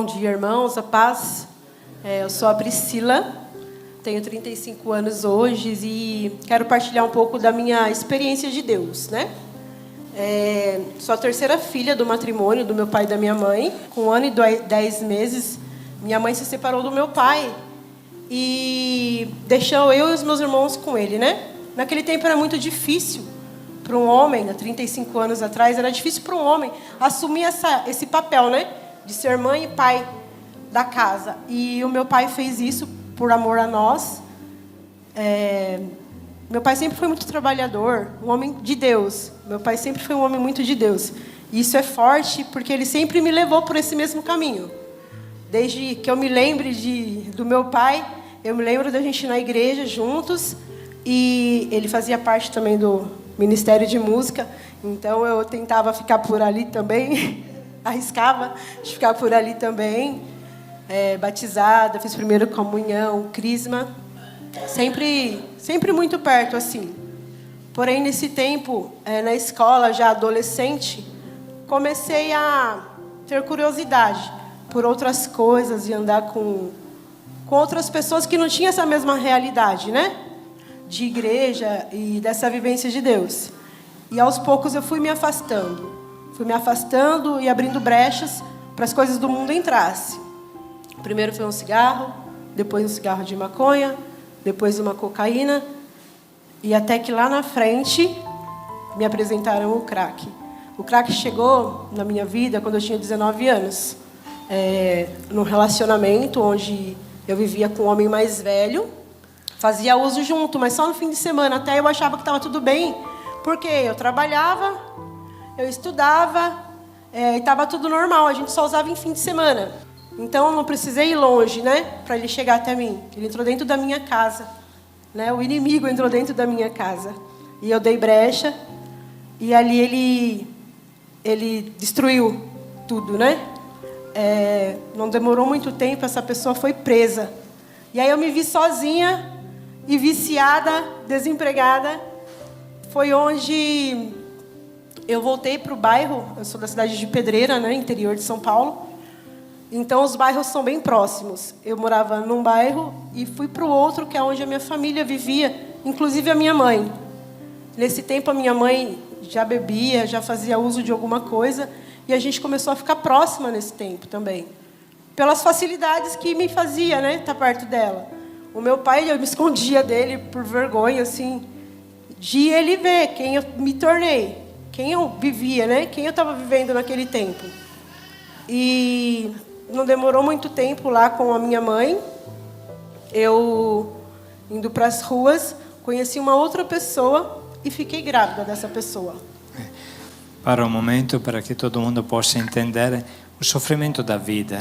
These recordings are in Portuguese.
dia, irmãos, a paz. Eu sou a Priscila, tenho 35 anos hoje e quero partilhar um pouco da minha experiência de Deus, né? Sou a terceira filha do matrimônio do meu pai e da minha mãe. Com 1 ano e 10 meses, minha mãe se separou do meu pai e deixou eu e os meus irmãos com ele, né? Naquele tempo era muito difícil para um homem, há 35 anos atrás, era difícil para um homem assumir esse papel, né? De ser mãe e pai da casa. E o meu pai fez isso por amor a nós. Meu pai sempre foi muito trabalhador, um homem de Deus. Meu pai sempre foi um homem muito de Deus. E isso é forte porque ele sempre me levou por esse mesmo caminho. Desde que eu me lembre do meu pai, eu me lembro da gente ir na igreja juntos. E ele fazia parte também do Ministério de Música. Então eu tentava ficar por ali também. Arriscava de ficar por ali também. Batizada, fiz primeira comunhão, crisma. Sempre muito perto, assim. Porém, nesse tempo, na escola, já adolescente, comecei a ter curiosidade por outras coisas e andar com outras pessoas que não tinham essa mesma realidade, né? De igreja e dessa vivência de Deus. E, aos poucos, eu fui me afastando. Fui me afastando e abrindo brechas para as coisas do mundo entrassem. Primeiro foi um cigarro, depois um cigarro de maconha, depois uma cocaína, e até que lá na frente me apresentaram o crack. O crack chegou na minha vida quando eu tinha 19 anos, num relacionamento onde eu vivia com um homem mais velho, fazia uso junto, mas só no fim de semana. Até eu achava que estava tudo bem, porque eu trabalhava, eu estudava, e estava tudo normal, a gente só usava em fim de semana. Então, eu não precisei ir longe, né, para ele chegar até mim. Ele entrou dentro da minha casa, né? O inimigo entrou dentro da minha casa. E eu dei brecha, e ali ele destruiu tudo, né? Não demorou muito tempo, essa pessoa foi presa. E aí eu me vi sozinha e viciada, desempregada. Foi onde eu voltei para o bairro. Eu sou da cidade de Pedreira, né, interior de São Paulo. Então, os bairros são bem próximos. Eu morava num bairro e fui para o outro, que é onde a minha família vivia, inclusive a minha mãe. Nesse tempo, a minha mãe já bebia, já fazia uso de alguma coisa, e a gente começou a ficar próxima nesse tempo também, pelas facilidades que me fazia, né, estar perto dela. O meu pai, eu me escondia dele por vergonha, assim, de ele ver quem eu me tornei, quem eu vivia, né, quem eu estava vivendo naquele tempo. E não demorou muito tempo lá com a minha mãe. Eu, indo para as ruas, conheci uma outra pessoa e fiquei grávida dessa pessoa. Para um momento, para que todo mundo possa entender o sofrimento da vida.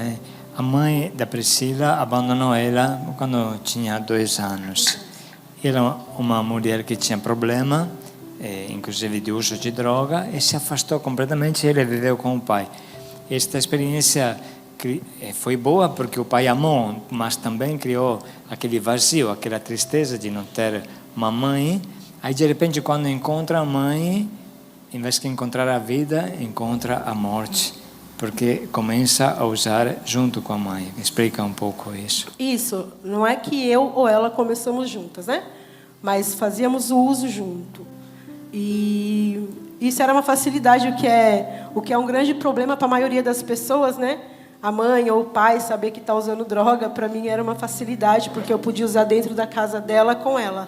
A mãe da Priscila abandonou ela quando tinha 2 anos. Era uma mulher que tinha problema, inclusive de uso de droga, e se afastou completamente e ele viveu com o pai. Esta experiência foi boa porque o pai amou, mas também criou aquele vazio, aquela tristeza de não ter uma mãe. Aí, de repente, quando encontra a mãe, em vez de encontrar a vida, encontra a morte, porque começa a usar junto com a mãe. Explica um pouco isso. Isso, não é que eu ou ela começamos juntas, né? Mas fazíamos o uso junto. E isso era uma facilidade, o que é um grande problema para a maioria das pessoas, né? A mãe ou o pai saber que está usando droga, para mim era uma facilidade, porque eu podia usar dentro da casa dela com ela.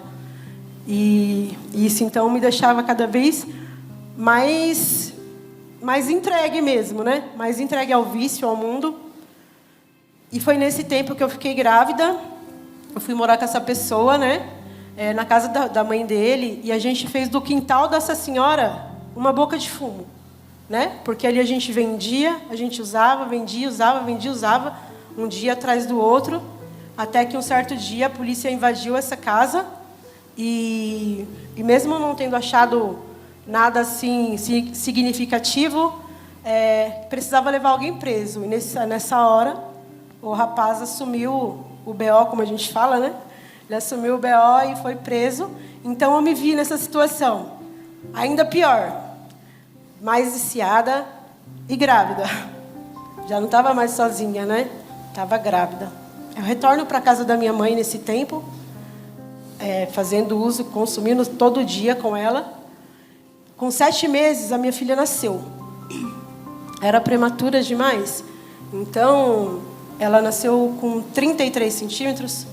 E isso, então, me deixava cada vez mais entregue mesmo, né? Mais entregue ao vício, ao mundo. E foi nesse tempo que eu fiquei grávida. Eu fui morar com essa pessoa, né? Na casa da mãe dele, e a gente fez do quintal dessa senhora uma boca de fumo, né? Porque ali a gente vendia, a gente usava, vendia, usava, vendia, usava, um dia atrás do outro, até que um certo dia a polícia invadiu essa casa e mesmo não tendo achado nada assim significativo, precisava levar alguém preso. E nessa hora, o rapaz assumiu o BO, como a gente fala, né? Ele assumiu o BO e foi preso. Então, eu me vi nessa situação. Ainda pior. Mais viciada e grávida. Já não estava mais sozinha, né? Estava grávida. Eu retorno para a casa da minha mãe nesse tempo, fazendo uso, consumindo todo dia com ela. Com 7 meses, a minha filha nasceu. Era prematura demais. Então, ela nasceu com 33 centímetros,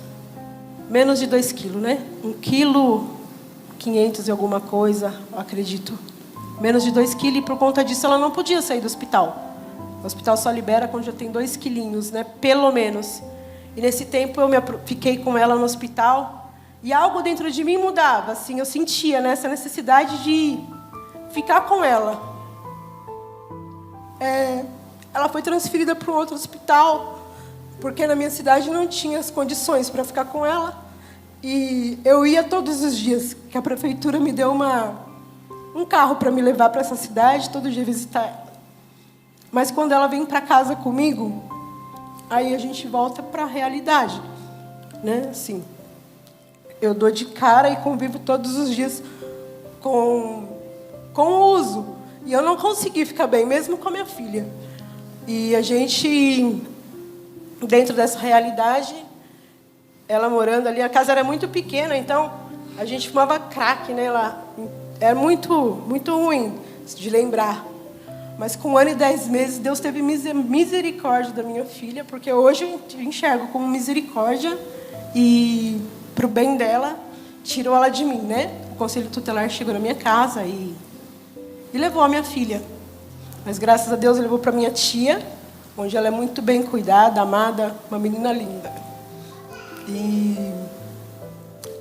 menos de 2 quilos, né? 1,5 kg e alguma coisa, eu acredito. Menos de 2 quilos, e por conta disso ela não podia sair do hospital. O hospital só libera quando já tem 2 quilinhos, né? Pelo menos. E nesse tempo eu fiquei com ela no hospital e algo dentro de mim mudava. Assim, eu sentia, né, essa necessidade de ficar com ela. Ela foi transferida para um outro hospital porque na minha cidade não tinha as condições para ficar com ela. E eu ia todos os dias, que a prefeitura me deu um carro para me levar para essa cidade, todo dia visitar ela. Mas quando ela vem para casa comigo, aí a gente volta para a realidade, né? Assim, eu dou de cara e convivo todos os dias com o uso. E eu não consegui ficar bem, mesmo com a minha filha. E a gente, dentro dessa realidade, ela morando ali, a casa era muito pequena, então a gente fumava crack, né? Lá. Era muito, muito ruim de lembrar. Mas com 1 ano e 10 meses, Deus teve misericórdia da minha filha, porque hoje eu enxergo como misericórdia e, para o bem dela, tirou ela de mim, né? O conselho tutelar chegou na minha casa e levou a minha filha. Mas, graças a Deus, levou para minha tia, onde ela é muito bem cuidada, amada, uma menina linda. E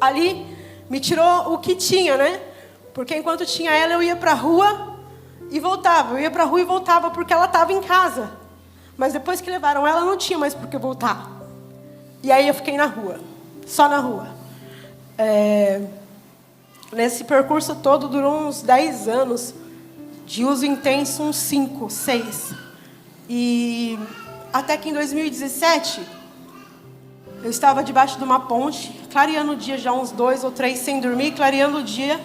ali me tirou o que tinha, né? Porque enquanto tinha ela, eu ia para a rua e voltava. Eu ia para a rua e voltava porque ela estava em casa. Mas depois que levaram ela, não tinha mais por que voltar. E aí eu fiquei na rua, só na rua. Nesse percurso todo durou uns 10 anos, de uso intenso uns 5, 6. E até que em 2017, eu estava debaixo de uma ponte, clareando o dia já uns 2 ou 3 sem dormir, clareando o dia,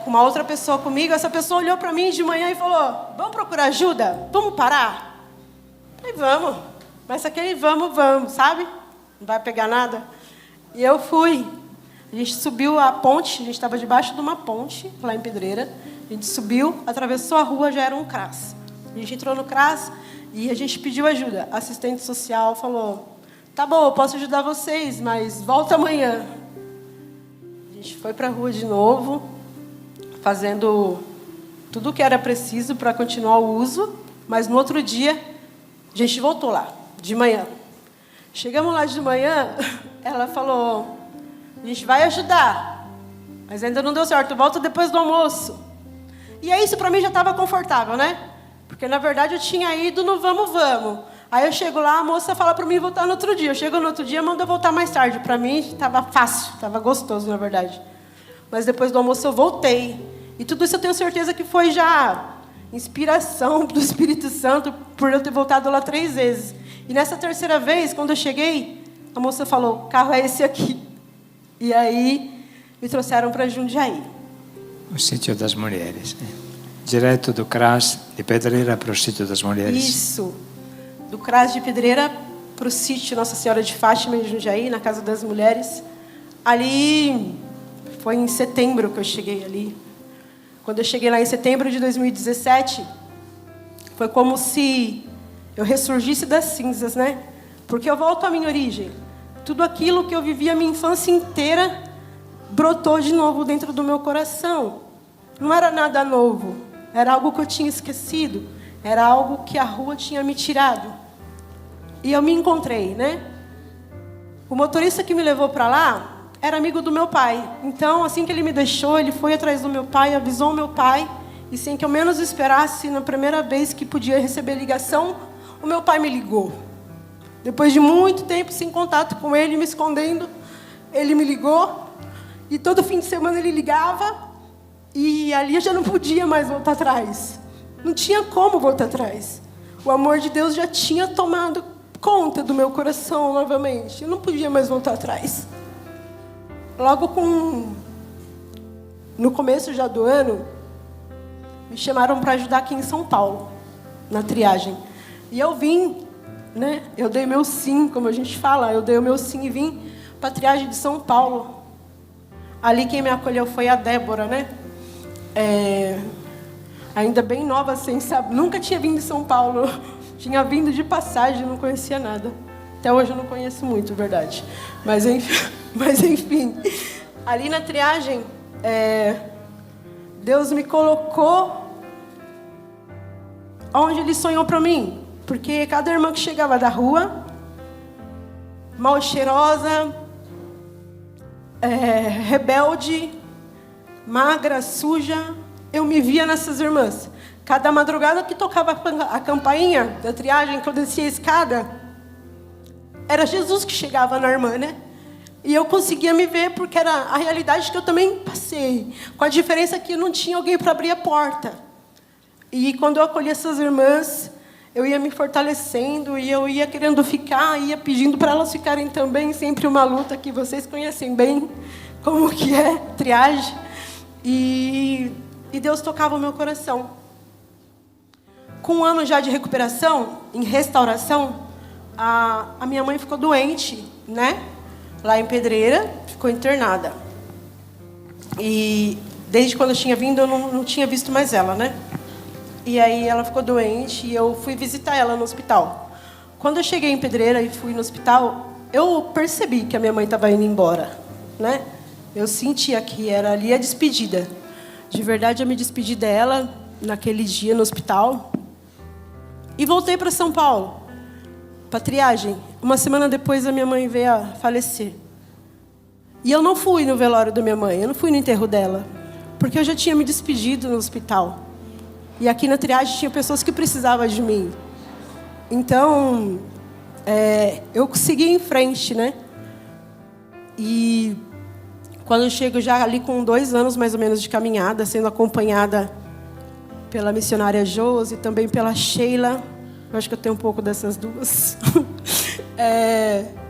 com uma outra pessoa comigo. Essa pessoa olhou para mim de manhã e falou: vamos procurar ajuda? Vamos parar? Eu falei, vamos. Mas aquele vamos, sabe? Não vai pegar nada. E eu fui. A gente subiu a ponte, a gente estava debaixo de uma ponte, lá em Pedreira. A gente subiu, atravessou a rua, já era um CRAS. A gente entrou no CRAS e a gente pediu ajuda. A assistente social falou: tá bom, eu posso ajudar vocês, mas volta amanhã. A gente foi para a rua de novo, fazendo tudo o que era preciso para continuar o uso, mas no outro dia, a gente voltou lá, de manhã. Chegamos lá de manhã, ela falou: a gente vai ajudar, mas ainda não deu certo, volta depois do almoço. E aí isso para mim já estava confortável, né? Porque na verdade eu tinha ido no vamos. Aí eu chego lá, a moça fala para mim voltar no outro dia. Eu chego no outro dia, manda eu voltar mais tarde. Para mim estava fácil, estava gostoso na verdade. Mas depois do almoço eu voltei. E tudo isso eu tenho certeza que foi já inspiração do Espírito Santo por eu ter voltado lá 3 vezes. E nessa terceira vez, quando eu cheguei, a moça falou: o carro é esse aqui. E aí me trouxeram para Jundiaí. O sítio das mulheres. Direto do CRAS de Pedreira para o sítio das mulheres. Isso. Do CRAS de Pedreira para o sítio Nossa Senhora de Fátima, em Jundiaí, na Casa das Mulheres. Ali foi em setembro que eu cheguei ali. Quando eu cheguei lá em setembro de 2017, foi como se eu ressurgisse das cinzas, né? Porque eu volto à minha origem. Tudo aquilo que eu vivi a minha infância inteira brotou de novo dentro do meu coração. Não era nada novo. Era algo que eu tinha esquecido. Era algo que a rua tinha me tirado. E eu me encontrei, né? O motorista que me levou para lá era amigo do meu pai. Então, assim que ele me deixou, ele foi atrás do meu pai, avisou o meu pai. E sem que eu menos esperasse, na primeira vez que podia receber ligação, o meu pai me ligou. Depois de muito tempo sem contato com ele, me escondendo, ele me ligou. E todo fim de semana ele ligava. E ali eu já não podia mais voltar atrás. Não tinha como voltar atrás. O amor de Deus já tinha tomado conta do meu coração novamente. Eu não podia mais voltar atrás. Logo no começo já do ano, me chamaram para ajudar aqui em São Paulo, na triagem. E eu vim, né? Eu dei meu sim, como a gente fala, eu dei o meu sim e vim para a triagem de São Paulo. Ali quem me acolheu foi a Débora, né? Ainda bem nova, sem saber. Nunca tinha vindo de São Paulo. Tinha vindo de passagem, não conhecia nada. Até hoje eu não conheço muito, verdade. Mas enfim. Ali na triagem, Deus me colocou onde Ele sonhou para mim. Porque cada irmã que chegava da rua, mal cheirosa, rebelde, magra, suja, eu me via nessas irmãs. Cada madrugada que tocava a campainha da triagem, que eu descia a escada, era Jesus que chegava na irmã, né? E eu conseguia me ver porque era a realidade que eu também passei. Com a diferença que não tinha alguém para abrir a porta. E quando eu acolhi essas irmãs, eu ia me fortalecendo e eu ia querendo ficar, ia pedindo para elas ficarem também. Sempre uma luta que vocês conhecem bem, como que é triagem. E Deus tocava o meu coração. Com 1 ano já de recuperação, em restauração, a minha mãe ficou doente, né? Lá em Pedreira, ficou internada. E desde quando eu tinha vindo, eu não tinha visto mais ela, né? E aí ela ficou doente e eu fui visitar ela no hospital. Quando eu cheguei em Pedreira e fui no hospital, eu percebi que a minha mãe estava indo embora, né? Eu sentia que era ali a despedida. De verdade, eu me despedi dela naquele dia no hospital. E voltei para São Paulo, para triagem. Uma semana depois, a minha mãe veio a falecer. E eu não fui no velório da minha mãe, eu não fui no enterro dela, porque eu já tinha me despedido no hospital. E aqui na triagem tinha pessoas que precisavam de mim. Então, eu segui em frente, né? E quando eu chego já ali com 2 anos mais ou menos de caminhada, sendo acompanhada pela missionária Josi e também pela Sheila, eu acho que eu tenho um pouco dessas duas.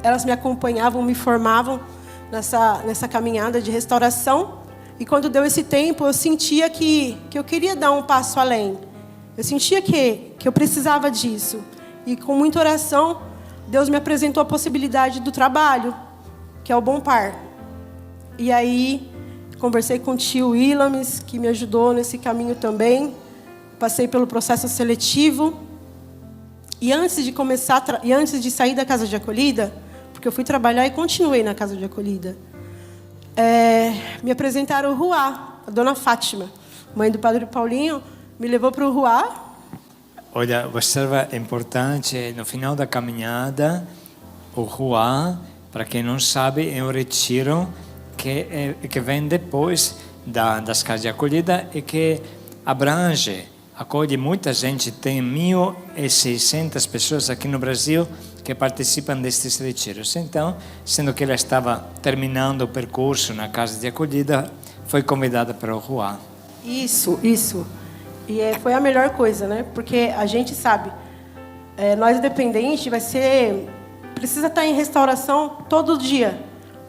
Elas me acompanhavam, me formavam nessa caminhada de restauração. E quando deu esse tempo, eu sentia que eu queria dar um passo além. Eu sentia que eu precisava disso. E com muita oração, Deus me apresentou a possibilidade do trabalho, que é o Bom Par. E aí, conversei com o tio Ilames, que me ajudou nesse caminho também. Passei pelo processo seletivo. E antes de sair da casa de acolhida, porque eu fui trabalhar e continuei na casa de acolhida, me apresentaram o Ruá, a dona Fátima, mãe do padre Paulinho, me levou para o Ruá. Olha, observa, é importante, no final da caminhada, o Ruá, para quem não sabe, é um retiro que vem depois das casas de acolhida e que acolhe muita gente. Tem 1.600 pessoas aqui no Brasil que participam destes retiros. Então, sendo que ela estava terminando o percurso na casa de acolhida, foi convidada para o Ruá. Isso. E foi a melhor coisa, né? Porque a gente sabe, nós dependentes precisa estar em restauração todo dia.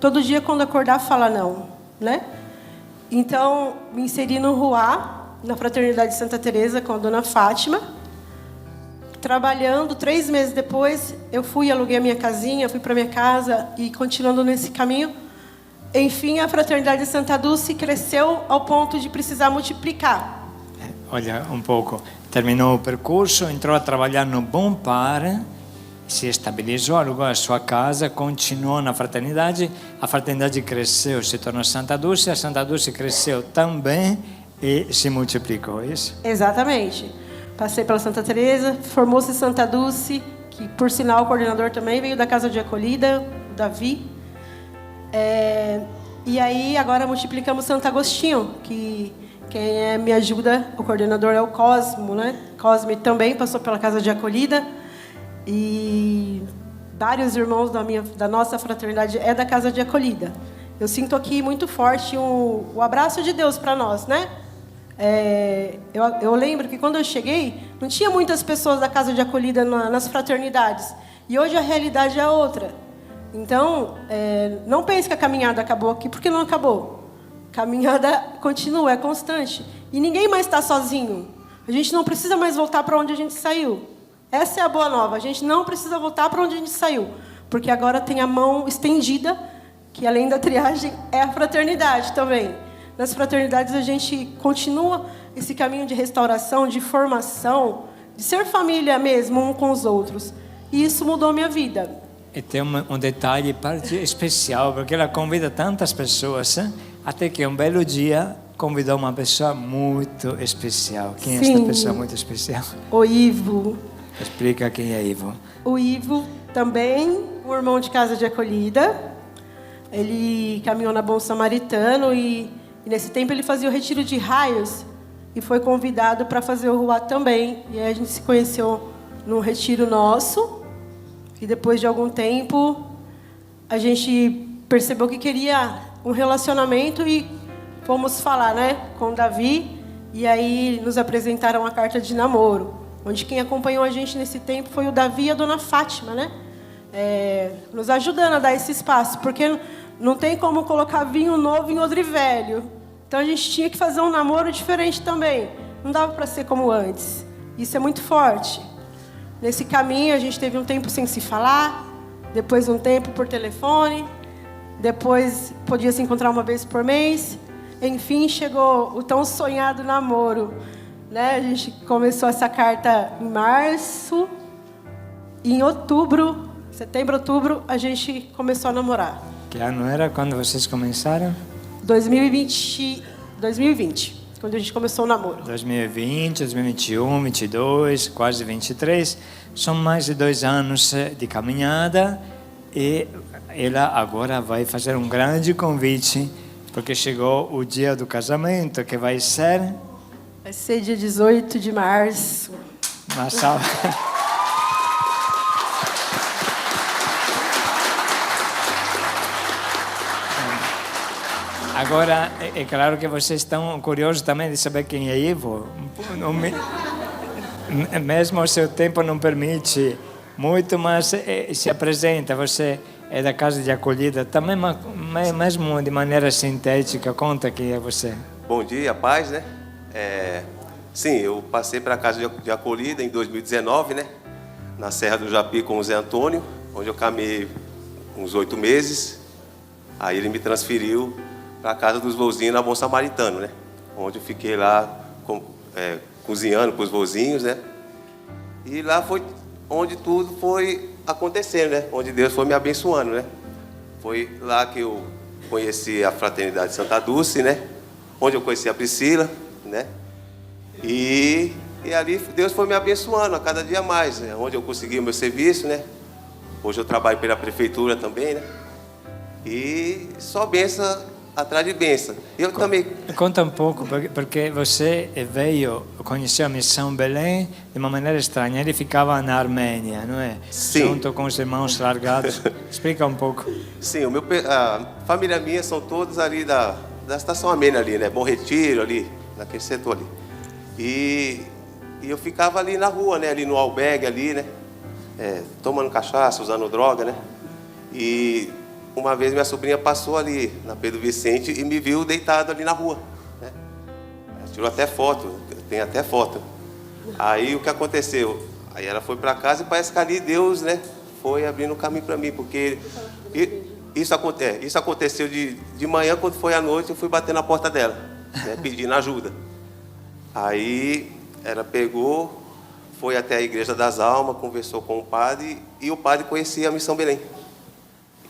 Todo dia, quando acordar, fala não, né? Então, me inseri no Ruá, na Fraternidade Santa Teresa, com a dona Fátima. Trabalhando, 3 meses depois, eu aluguei a minha casinha, fui para minha casa e continuando nesse caminho. Enfim, a Fraternidade Santa Dulce cresceu ao ponto de precisar multiplicar. Olha, um pouco. Terminou o percurso, entrou a trabalhar no Bom Par, se estabilizou, alugou a sua casa, continuou na fraternidade. A fraternidade cresceu, se tornou Santa Dulce. A Santa Dulce cresceu também e se multiplicou, isso? Exatamente. Passei pela Santa Teresa, formou-se Santa Dulce, que por sinal o coordenador também veio da casa de acolhida, o Davi. E aí agora multiplicamos Santo Agostinho, que quem me ajuda, o coordenador é o Cosmo, né? Cosme também passou pela casa de acolhida. E vários irmãos da nossa fraternidade é da casa de acolhida. Eu sinto aqui muito forte o abraço de Deus para nós, né? Eu lembro que quando eu cheguei, não tinha muitas pessoas da casa de acolhida nas fraternidades. E hoje a realidade é outra. Então, não pense que a caminhada acabou aqui, porque não acabou. A caminhada continua, é constante. E ninguém mais está sozinho. A gente não precisa mais voltar para onde a gente saiu. Essa é a boa nova. A gente não precisa voltar para onde a gente saiu, porque agora tem a mão estendida, que além da triagem é a fraternidade também. Nas fraternidades a gente continua esse caminho de restauração, de formação, de ser família mesmo, um com os outros. E isso mudou a minha vida. E tem um detalhe especial, porque ela convida tantas pessoas, até que um belo dia convidou uma pessoa muito especial. Quem é esta pessoa muito especial? O Ivo. Explica quem é Ivo. O Ivo também, um irmão de casa de acolhida. Ele caminhou na Bom Samaritano e nesse tempo ele fazia o retiro de raios e foi convidado para fazer o Ruá também. E aí a gente se conheceu num retiro nosso. E depois de algum tempo, a gente percebeu que queria um relacionamento e fomos falar, né, com o Davi. E aí nos apresentaram a carta de namoro, onde quem acompanhou a gente nesse tempo foi o Davi e a dona Fátima, né? Nos ajudando a dar esse espaço, porque não tem como colocar vinho novo em odre velho. Então a gente tinha que fazer um namoro diferente também. Não dava para ser como antes. Isso é muito forte. Nesse caminho, a gente teve um tempo sem se falar, depois um tempo por telefone, depois podia se encontrar uma vez por mês. Enfim, chegou o tão sonhado namoro, né? A gente começou essa carta em março, e em outubro, setembro, outubro, a gente começou a namorar. Que ano era quando vocês começaram? 2020, quando a gente começou o namoro. 2020, 2021, 2022, quase 23. São mais de 2 anos de caminhada e ela agora vai fazer um grande convite, porque chegou o dia do casamento, que vai ser... Vai ser dia 18 de março. Uma salva. Agora, é claro que vocês estão curiosos também de saber quem é Ivo. Mesmo o seu tempo não permite muito, mas se apresenta. Você é da casa de acolhida também, mesmo de maneira sintética. Conta quem é você. Bom dia, paz, né? Sim, eu passei para a casa de acolhida em 2019, né? Na Serra do Japi com o Zé Antônio, onde eu caminhei uns 8 meses. Aí ele me transferiu para a casa dos vozinhos na Bom Samaritano, né? Onde eu fiquei lá cozinhando para os vozinhos, né? E lá foi onde tudo foi acontecendo, né? Onde Deus foi me abençoando, né? Foi lá que eu conheci a Fraternidade Santa Dulce, né? Onde eu conheci a Priscila, né? E ali Deus foi me abençoando a cada dia mais, né? Onde eu consegui o meu serviço, né? Hoje eu trabalho pela prefeitura também, né? E só bênção atrás de bênção. Eu também... Conta um pouco, porque você veio, conheceu a Missão Belém de uma maneira estranha. Ele ficava na Armênia, não é? Sim. Junto com os irmãos largados. Explica um pouco. Sim, a família minha são todos ali da Estação Amênia ali, né? Bom Retiro ali, naquele setor ali. E eu ficava ali na rua, né? Ali no albergue ali, né? Tomando cachaça, usando droga, né? E uma vez minha sobrinha passou ali na Pedro Vicente e me viu deitado ali na rua, né? Tirou até foto, tem até foto. Aí o que aconteceu? Aí ela foi para casa e parece que ali Deus, né, foi abrindo o caminho para mim, porque isso aconteceu de manhã, quando foi à noite eu fui bater na porta dela, né, pedindo ajuda. Aí ela pegou, foi até a Igreja das Almas, conversou com o padre e o padre conhecia a Missão Belém.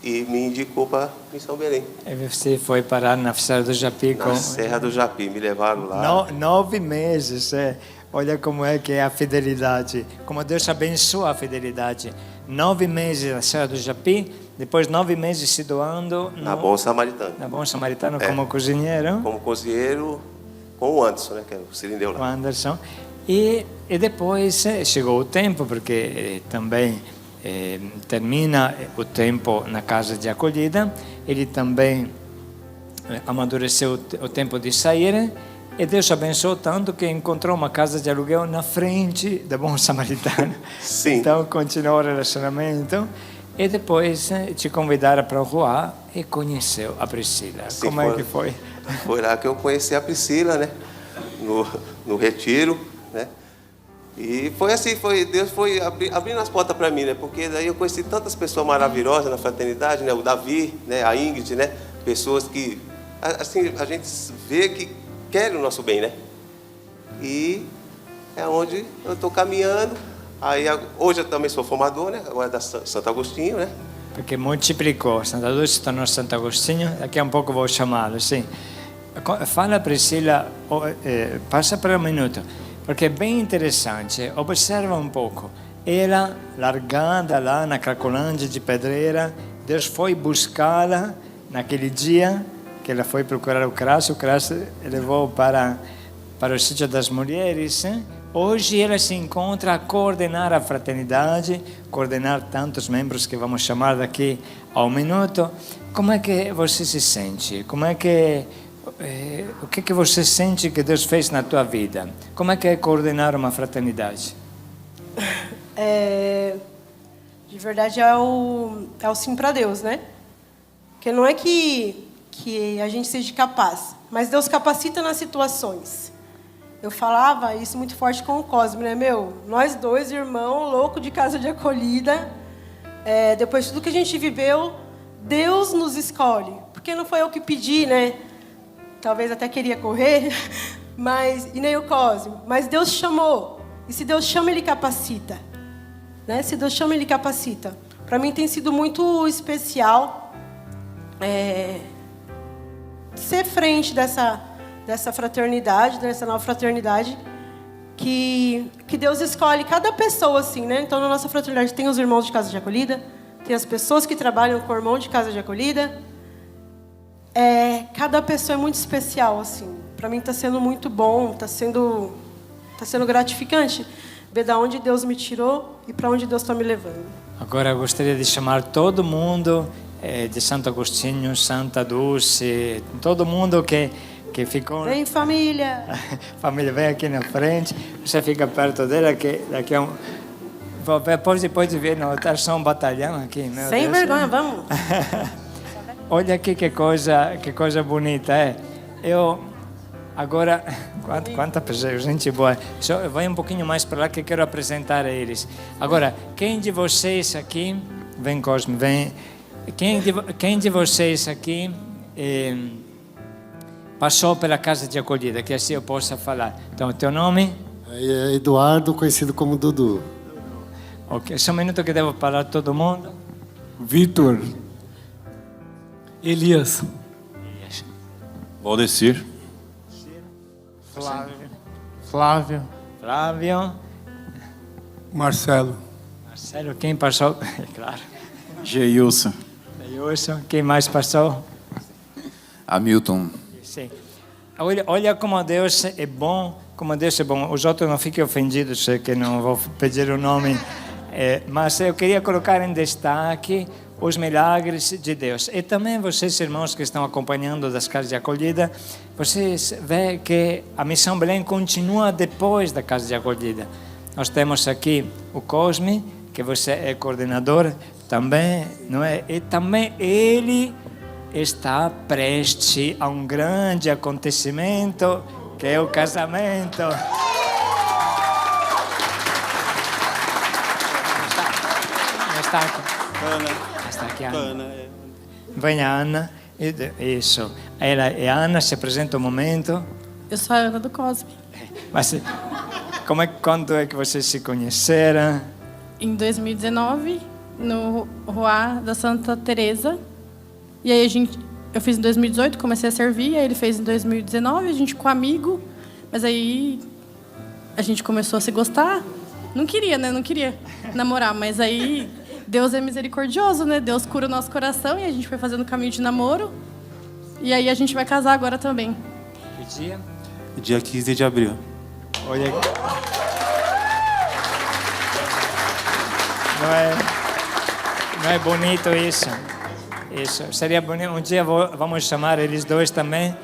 E me indicou para a Missão Belém. E você foi parar na Serra do Japi? Na Serra do Japi, me levaram lá. 9 meses, Olha como é que é a fidelidade. Como Deus abençoa a fidelidade. 9 meses na Serra do Japi, depois 9 meses se doando... Na Bom Samaritano. Na Bom Samaritano, como cozinheiro. Como cozinheiro, com o Anderson, né, que é o cilindro lá. O Anderson. E depois chegou o tempo, porque também... termina o tempo na casa de acolhida, ele também amadureceu o tempo de sair, e Deus abençoou tanto que encontrou uma casa de aluguel na frente da Bom Samaritano. Sim. Então continuou o relacionamento e depois te convidaram para o Ruá e conheceu a Priscila. Sim, como é que foi? Foi lá que eu conheci a Priscila, né? No retiro, né? E foi assim, Deus foi abrindo as portas para mim, né? Porque daí eu conheci tantas pessoas maravilhosas na fraternidade, né? O Davi, né? A Ingrid, né? Pessoas que, assim, a gente vê que querem o nosso bem, né? E é onde eu estou caminhando. Aí, hoje eu também sou formador, né? Agora da Santo Agostinho, né? Perché moltiplicò, Santa Dulce tornò a Sant'Agostino, daqui a un poco vou chamá-lo, sim. Fala Priscila, passa per un minuto, perché è ben interessante, osserva un poco. Ela, largada lá na Cracolândia de Pedreira, Deus foi buscá-la naquele dia que ela foi procurar o Crasso levou para o sítio das mulheres. Hoje ela se encontra a coordenar a fraternidade, coordenar tantos membros que vamos chamar daqui a um minuto. Como é que você se sente? Como é que o que você sente que Deus fez na tua vida? Como é que é coordenar uma fraternidade? De verdade é o sim para Deus, né? Porque não é que a gente seja capaz, mas Deus capacita nas situações. Eu falava isso muito forte com o Cosme, né, nós dois, irmão, louco de casa de acolhida, depois de tudo que a gente viveu, Deus nos escolhe. Porque não foi eu que pedi, né? Talvez até queria correr, e nem o Cosme. Mas Deus chamou. E se Deus chama, Ele capacita. Né? Se Deus chama, Ele capacita. Para mim tem sido muito especial ser frente dessa fraternidade, dessa nova fraternidade, que Deus escolhe cada pessoa assim, né? Então, na nossa fraternidade tem os irmãos de casa de acolhida, tem as pessoas que trabalham com o irmão de casa de acolhida. Cada pessoa é muito especial, assim. Para mim está sendo muito bom, está sendo gratificante ver de onde Deus me tirou e para onde Deus está me levando. Agora eu gostaria de chamar todo mundo de Santo Agostinho, Santa Dulce, todo mundo que ficou... Vem, família! Família, vem aqui na frente. Você fica perto dela, que daqui a um... Pode ver, não, tá só um batalhão aqui. Meu Sem Deus. vergonha, vamos! Olha aqui que coisa bonita. Eu... Agora, quanta pessoa, gente boa. Vai um pouquinho mais para lá que eu quero apresentar a eles. Agora, quem de vocês aqui... Vem, Cosme, vem. Quem de vocês aqui... passou pela casa de acolhida, que assim eu possa falar. Então, teu nome? É Eduardo, conhecido como Dudu. Ok, só um minuto que devo falar todo mundo. Vitor. Elias. Valdecir. Flávio. Flávio. Marcelo. Marcelo, quem passou? Claro. Geilson. Geilson, quem mais passou? Hamilton. Sim. Olha como Deus é bom, Os outros não fiquem ofendidos, sei que não vou pedir o nome, mas eu queria colocar em destaque os milagres de Deus. E também vocês, irmãos que estão acompanhando das casas de acolhida, vocês veem que a Missão Belém continua depois da casa de acolhida. Nós temos aqui o Cosme, que você é coordenador também, não é? E também ele está prestes a um grande acontecimento, que é o casamento. Está aqui Ana. Venha, Ana. Isso. Ela é Ana, se apresenta um momento. Eu sou a Ana do Cosme. Mas quando é que vocês se conheceram? Em 2019, no Rua da Santa Teresa. E aí eu fiz em 2018, comecei a servir, aí ele fez em 2019, a gente ficou amigo, mas aí a gente começou a se gostar. Não queria, né? Não queria namorar, mas aí Deus é misericordioso, né? Deus cura o nosso coração e a gente foi fazendo o caminho de namoro. E aí a gente vai casar agora também. Que dia? Dia 15 de abril. Olha aqui. Não é bonito isso? Isso. Seria bonito. Um dia vamos chamar eles dois também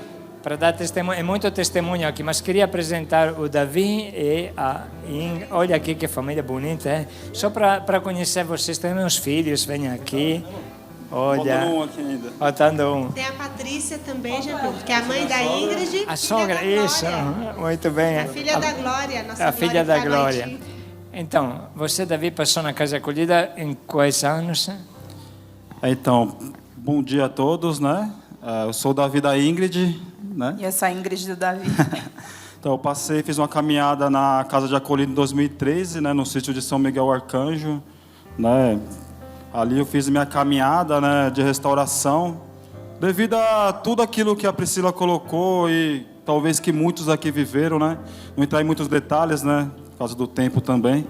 para dar testemunho. É muito testemunho aqui, mas queria apresentar o Davi e a Inga. Olha aqui que família bonita, é? Só para conhecer vocês, tem meus filhos, venham aqui. Olha, aqui ainda. faltando um. Tem a Patrícia também, já viu? Que é a mãe da Ingrid. A filha sogra, da isso, Glória. muito bem. A filha da Glória, nossa A filha da tá no Glória. Haiti. Então, você, Davi, passou na casa acolhida em quais anos? Então, bom dia a todos, né? Eu sou o Davi da Ingrid, né? E essa Ingrid do Davi. Então, eu fiz uma caminhada na casa de acolhida em 2013, né? No sítio de São Miguel Arcanjo, né? Ali eu fiz minha caminhada, né? De restauração, devido a tudo aquilo que a Priscila colocou e talvez que muitos aqui viveram, né? Não entrar em muitos detalhes, né? Por causa do tempo também.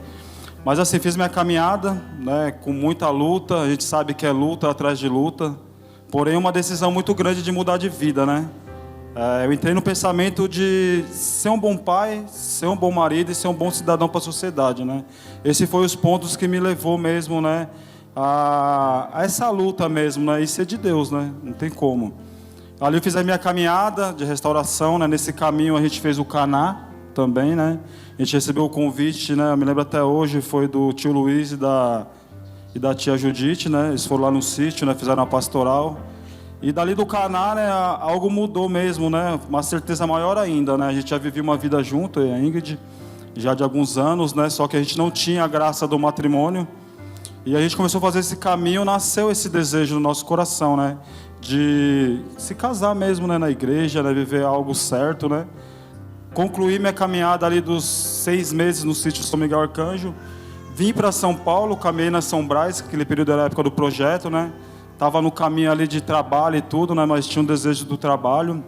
Mas assim, fiz minha caminhada, né? Com muita luta. A gente sabe que é luta atrás de luta. Porém, uma decisão muito grande de mudar de vida, né? Eu entrei no pensamento de ser um bom pai, ser um bom marido e ser um bom cidadão para a sociedade, né? Esses foram os pontos que me levou mesmo, né? A essa luta mesmo, né? E ser de Deus, né? Não tem como. Ali eu fiz a minha caminhada de restauração, né? Nesse caminho a gente fez o Caná também, né? A gente recebeu o convite, né? Eu me lembro até hoje, foi do tio Luiz e da tia Judite, né? Eles foram lá no sítio, né? Fizeram a pastoral. E dali do Caná, né? Algo mudou mesmo, né? Uma certeza maior ainda, né? A gente já vivia uma vida junto, eu e a Ingrid, já de alguns anos, né? Só que a gente não tinha a graça do matrimônio. E a gente começou a fazer esse caminho, nasceu esse desejo no nosso coração, né? De se casar mesmo, né? Na igreja, né? Viver algo certo, né? Concluí minha caminhada ali dos 6 meses no sítio São Miguel Arcanjo. Vim para São Paulo, caminhei na São Brás, aquele período era a época do projeto, né? Estava no caminho ali de trabalho e tudo, né? Mas tinha um desejo do trabalho.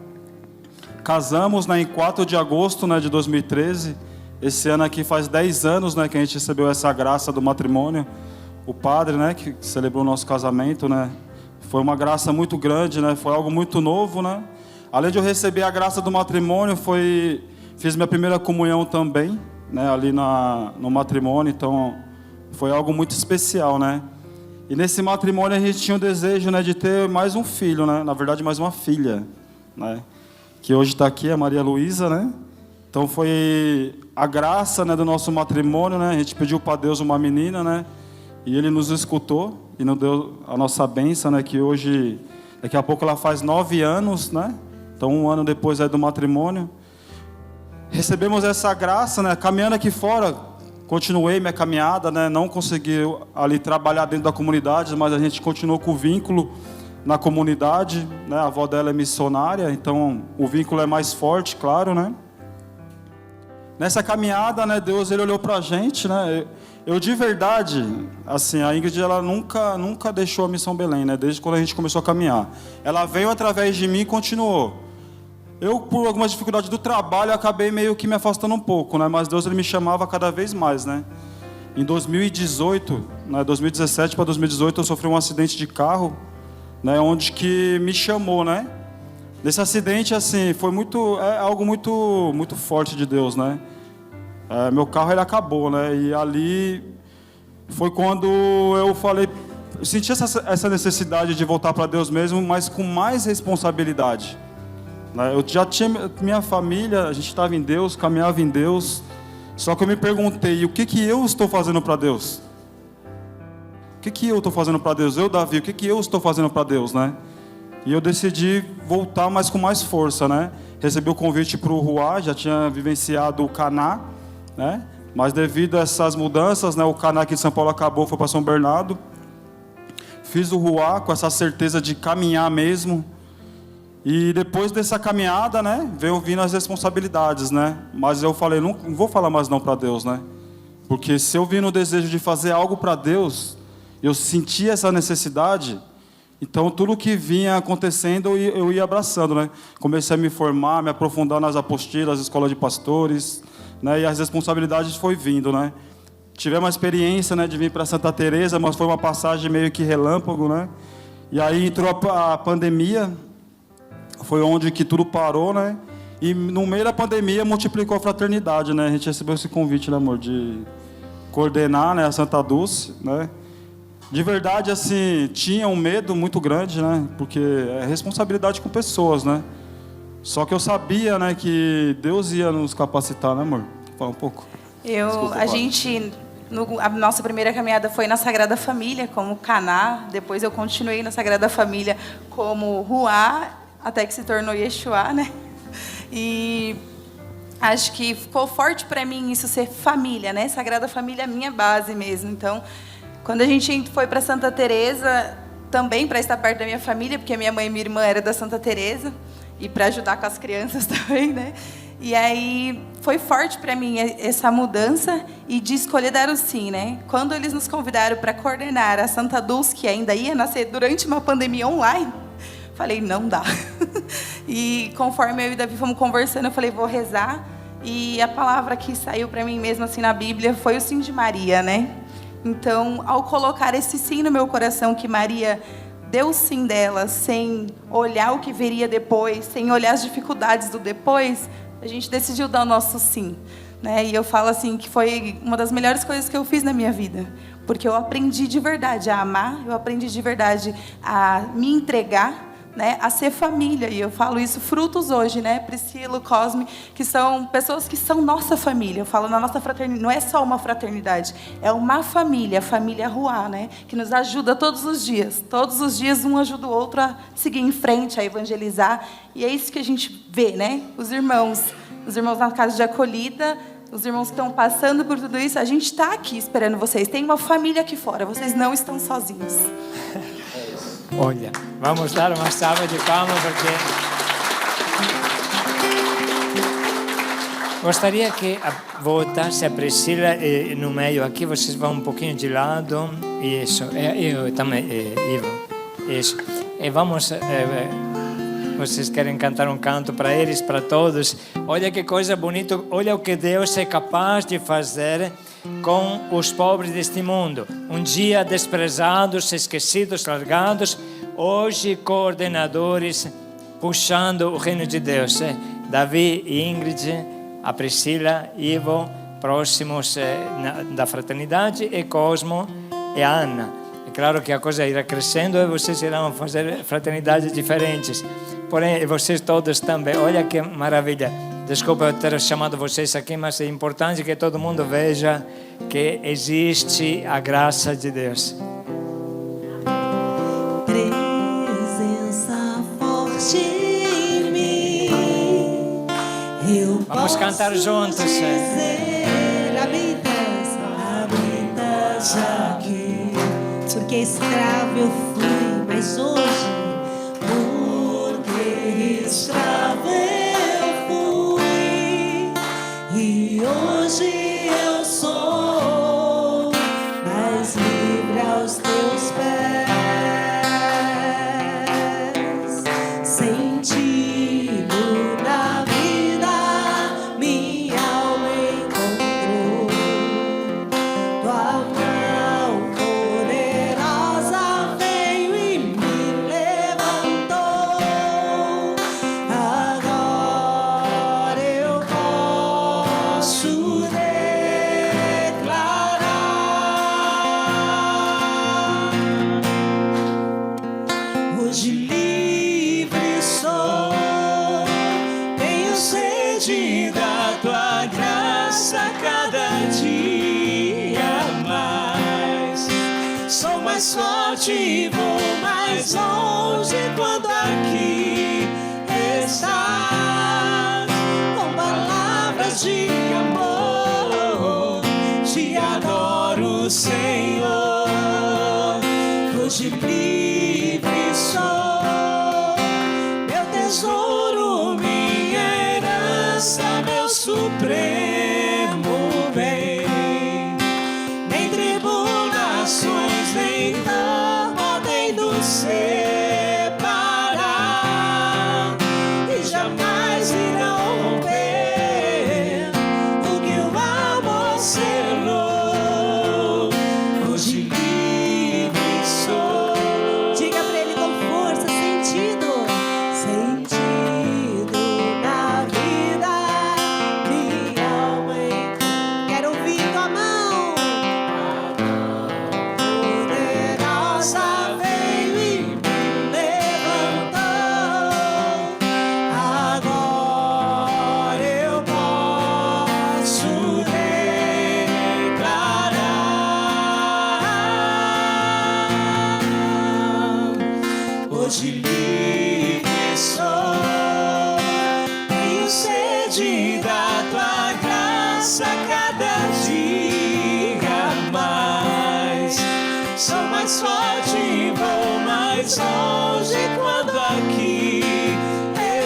Casamos, né? Em 4 de agosto, né? De 2013. Esse ano aqui faz 10 anos, né? Que a gente recebeu essa graça do matrimônio. O padre, né? Que celebrou o nosso casamento, né? Foi uma graça muito grande, né? Foi algo muito novo, né? Além de eu receber a graça do matrimônio, fiz minha primeira comunhão também, né? Ali no matrimônio, então foi algo muito especial, né? E nesse matrimônio a gente tinha o desejo, né? De ter mais um filho, né? Na verdade, mais uma filha, né? Que hoje está aqui, a Maria Luísa, né? Então foi a graça, né? Do nosso matrimônio, né? A gente pediu para Deus uma menina, né? E Ele nos escutou e nos deu a nossa bênção, né? Que hoje, daqui a pouco ela faz 9 anos, né? Então 1 ano depois do matrimônio. Recebemos essa graça, né? Caminhando aqui fora, continuei minha caminhada, né? Não consegui ali trabalhar dentro da comunidade, mas a gente continuou com o vínculo na comunidade, né? A avó dela é missionária, então o vínculo é mais forte, claro, né? Nessa caminhada, né? Deus, Ele olhou pra gente, né? Eu de verdade, assim, a Ingrid, ela nunca deixou a Missão Belém, né? Desde quando a gente começou a caminhar. Ela veio através de mim e continuou. Eu, por algumas dificuldades do trabalho, acabei meio que me afastando um pouco, né? Mas Deus, Ele me chamava cada vez mais, né? Em 2018, né? 2017 para 2018, eu sofri um acidente de carro, né? Onde que me chamou, né? Nesse acidente, assim, foi algo muito forte de Deus, né? Meu carro, ele acabou, né? E ali foi quando eu falei, eu senti essa necessidade de voltar para Deus mesmo, mas com mais responsabilidade. Eu já tinha minha família, a gente estava em Deus, caminhava em Deus, só que eu me perguntei, o que eu estou fazendo para Deus? O que eu estou fazendo para Deus? Eu, Davi, o que eu estou fazendo para Deus, né? E eu decidi voltar, mas com mais força, né? Recebi o convite para o Ruá, já tinha vivenciado o Caná, né? Mas devido a essas mudanças, né? O Caná aqui de São Paulo acabou, foi para São Bernardo. Fiz o Ruá com essa certeza de caminhar mesmo. E depois dessa caminhada, né? Veio vindo as responsabilidades, né? Mas eu falei, não vou falar mais não para Deus, né? Porque se eu vim no desejo de fazer algo para Deus, eu senti essa necessidade. Então, tudo que vinha acontecendo, eu ia abraçando, né? Comecei a me formar, me aprofundar nas apostilas, escola de pastores, né? E as responsabilidades foi vindo, né? Tivemos uma experiência, né, de vir para Santa Teresa, mas foi uma passagem meio que relâmpago, né? E aí entrou a pandemia, foi onde que tudo parou, né? E no meio da pandemia multiplicou a fraternidade, né? A gente recebeu esse convite, né, amor, de coordenar, né, a Santa Dulce, né? De verdade, assim, tinha um medo muito grande, né? Porque é responsabilidade com pessoas, né? Só que eu sabia, né, que Deus ia nos capacitar, né, amor? Vou falar um pouco. A gente A nossa primeira caminhada foi na Sagrada Família, como Caná. Depois eu continuei na Sagrada Família como Ruá, até que se tornou Yeshua, né? E acho que ficou forte para mim isso ser família, né? Sagrada Família é a minha base mesmo. Então, quando a gente foi para Santa Teresa, também para estar perto da minha família, porque minha mãe e minha irmã eram da Santa Teresa, e para ajudar com as crianças também, né? E aí foi forte para mim essa mudança e de escolher dar o sim, né? Quando eles nos convidaram para coordenar a Santa Dulce, que ainda ia nascer durante uma pandemia online, falei, não dá. E conforme eu e o Davi fomos conversando, eu falei, vou rezar. E a palavra que saiu para mim mesmo assim na Bíblia foi o sim de Maria, né? Então, ao colocar esse sim no meu coração, que Maria deu o sim dela, sem olhar o que viria depois, sem olhar as dificuldades do depois, a gente decidiu dar o nosso sim, né? E eu falo assim que foi uma das melhores coisas que eu fiz na minha vida, porque eu aprendi de verdade a amar, eu aprendi de verdade a me entregar, né, a ser família. E eu falo isso frutos hoje, né? Priscila, Cosme, que são pessoas que são nossa família. Eu falo na nossa fraternidade, não é só uma fraternidade, é uma família, a família Ruá, né? Que nos ajuda todos os dias. Todos os dias um ajuda o outro a seguir em frente, a evangelizar. E é isso que a gente vê, né? Os irmãos na casa de acolhida, os irmãos que estão passando por tudo isso, a gente está aqui esperando vocês. Tem uma família aqui fora, vocês não estão sozinhos. Olha, vamos dar uma salva de palmas porque gostaria que voltasse a Priscila no meio aqui, vocês vão um pouquinho de lado, isso, eu também, Ivo, isso, e vamos, vocês querem cantar um canto para eles, para todos, olha que coisa bonita, olha o que Deus é capaz de fazer com os pobres deste mundo. Um dia desprezados, esquecidos, largados, hoje coordenadores puxando o reino de Deus. Davi e Ingrid, a Priscila, Ivo, próximos da fraternidade, e Cosmo e a Ana. É claro que a coisa irá crescendo e vocês irão fazer fraternidades diferentes. Porém, vocês todos também, olha que maravilha. Desculpa eu ter chamado vocês aqui, mas é importante que todo mundo veja que existe a graça de Deus. Presença forte em mim, eu vamos cantar juntos. Habita já aqui, porque escravo eu fui, mas hoje, porque escravo e hoje eu sou mais livre aos teus pés. Sentido na vida, minha alma encontrou. Tua mão poderosa veio e me levantou. Agora eu posso declarar: hoje livre sou, tenho sede da tua graça cada dia mais. Sou mais forte e vou mais longe quando aqui estás, com palavras de amor, te adoro, Senhor. Hoje livre sou, meu tesouro, minha herança, meu supremo bem. Nem tribulações, nem dor podem nos separar, e jamais irão romper o que o amor selou. Hoje livre sou. Diga pra ele com força: sentido, sentido na vida, minha alma encontrou. Quero ouvir tua mão poderosa veio e me hoje livre sou. Tenho sede da tua graça cada dia mais. Sou mais forte e vou mais longe quando aqui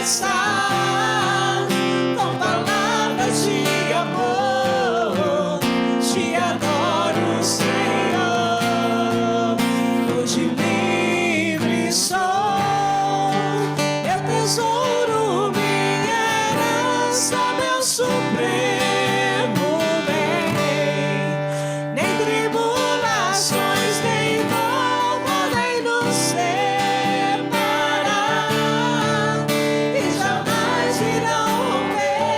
está. Com palavras de amor, te adoro, Senhor. Hoje livre sou, meu tesouro, minha herança, meu supremo bem. Nem tribulações, nem dor podem nos separar, e jamais virão romper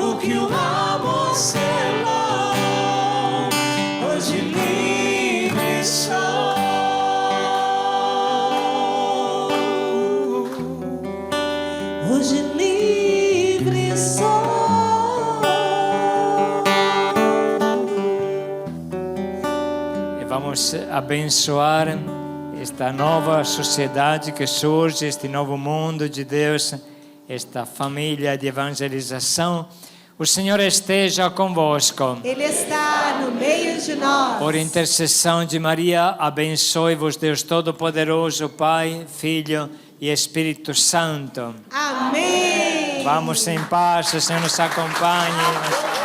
o que o amor selou. Hoje livre sou. Hoje livre sou. E vamos abençoar esta nova sociedade que surge, este novo mundo de Deus, esta família de evangelização. O Senhor esteja convosco. Ele está no meio de nós. Por intercessão de Maria, abençoe-vos Deus Todo-Poderoso, Pai, Filho e Espírito Santo. Amém. Vamos em paz, o Senhor nos acompanhe.